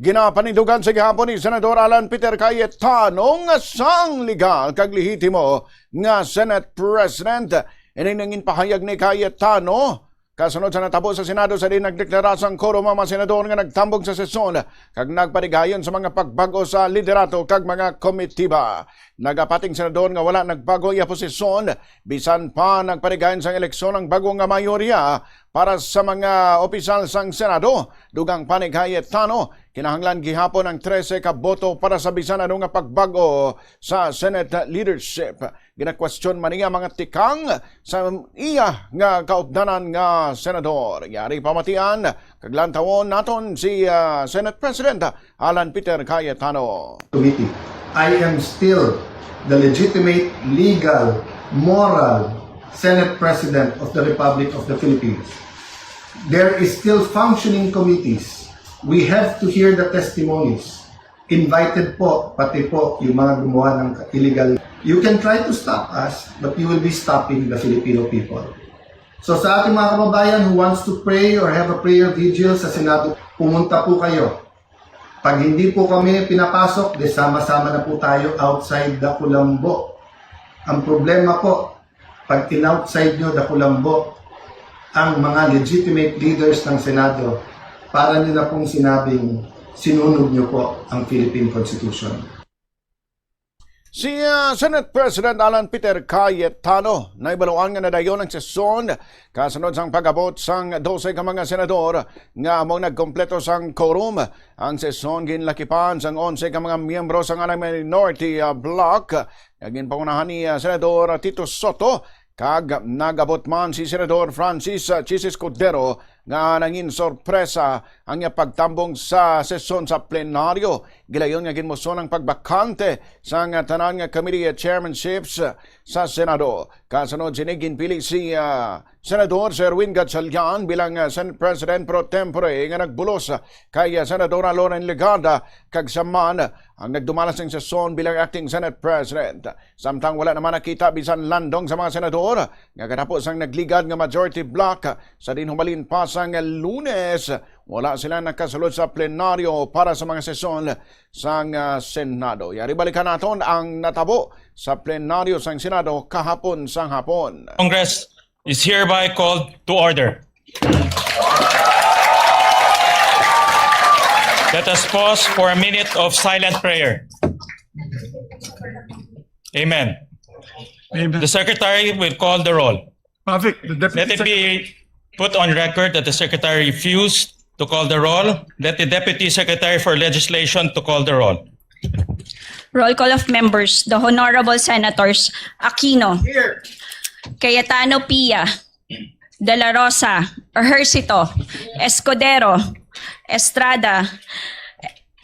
Ginapanindugan sa gihapon ni Senador Alan Peter Cayetano nga sang legal kag lehitimo nga Senate President. Ining pahayag ni Cayetano kasunod sa natabo sa Senado sa din nagdeklara sang quorum mga senador nga nagtambong sa sesyon kag nagpadigayon sa mga pagbago sa liderato kag mga komitiba. Nagapating senador nga wala nagbago iya posisyon bisan pa nagpadigayon sang eleksyon ang bago nga mayorya para sa mga opisyal sang Senado. Dugang pa ni Cayetano, kinahanglan gihapon ang 13 ka boto para sa bisan ano nga pagbago sa Senate leadership. Ginakwestiyon man niya mga tikang sa iya nga kaupdanan nga senador. Yari pamatian, kaglantawon naton si Senate President Alan Peter Cayetano. Committee, I am still the legitimate, legal, moral Senate President of the Republic of the Philippines. There is still functioning committees. We have to hear the testimonies. Invited po, pati po yung mga gumawa ng illegal. You can try to stop us, but you will be stopping the Filipino people. So sa ating mga kababayan who wants to pray or have a prayer vigil sa Senado, pumunta po kayo. Pag hindi po kami pinapasok, de sama-sama na po tayo outside Dakulambo. Ang problema po, pag in-outside nyo Dakulambo, ang mga legitimate leaders ng Senado, para nyo na pong sinabing sinunog nyo po ang Philippine Constitution. Si Senate President Alan Peter Cayetano na ibaluan nga nadayon ang sesyon kasunod sang pag-abot sang 12 ka mga senador nga among nagkompleto sang quorum. Ang sesyon ginlakipan sang 11 ka mga miyembro sang minority bloc. Ginpangunahan ni Senador Tito Soto kag nagabot man si Senador Francis Chis Escudero nga nangin sorpresa ang pagtambong sa sesyon sa plenaryo. Gilayon nga ginmoson ang pagbakante sa tanan nga committee chairmanships sa Senado. Kasunod sini ginpili si Senador Erwin Gatchalian bilang Senate President pro tempore nga nagbulos kay Senadora Loren Legada kag saman ang nagdumalas ng sesyon bilang acting Senate President. Samtang wala naman nakita bisan landong sa mga senador nga katapos ang nagligad nga majority block sa dinhumalin pa sang Lunes. Wala sila nakasulod sa plenaryo para sa mga sesyon sang Senado. Yari balikan naton ang natabo sa plenaryo sang Senado kahapon sang hapon. Congress is hereby called to order. Let us pause for a minute of silent prayer. Amen. Amen. The Secretary will call the roll. Mavic, the Deputy Let it be put on record that the Secretary refused to call the roll. Let the Deputy Secretary for Legislation to call the roll. Roll call of members. The Honorable Senators Aquino, Cayetano Pia, De La Rosa, Ejercito, Escudero, Estrada,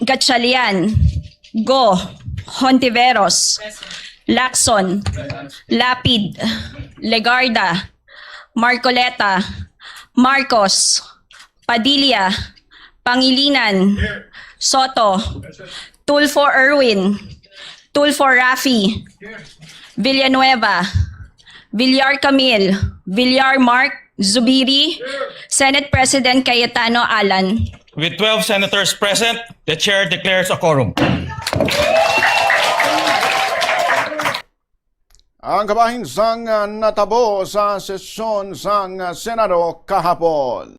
Gatchalian, Go, Hontiveros, Lacson, Lapid, Legarda, Marcoleta, Marcos, Padilla, Pangilinan, Soto, Tulfo Erwin, Tulfo Rafi, Villanueva, Villar Camille, Villar Mark, Zubiri, Senate President Cayetano Alan. With 12 senators present, the chair declares a quorum. Ang kabahin sang natabo sa sesyon sang Senado kahapon.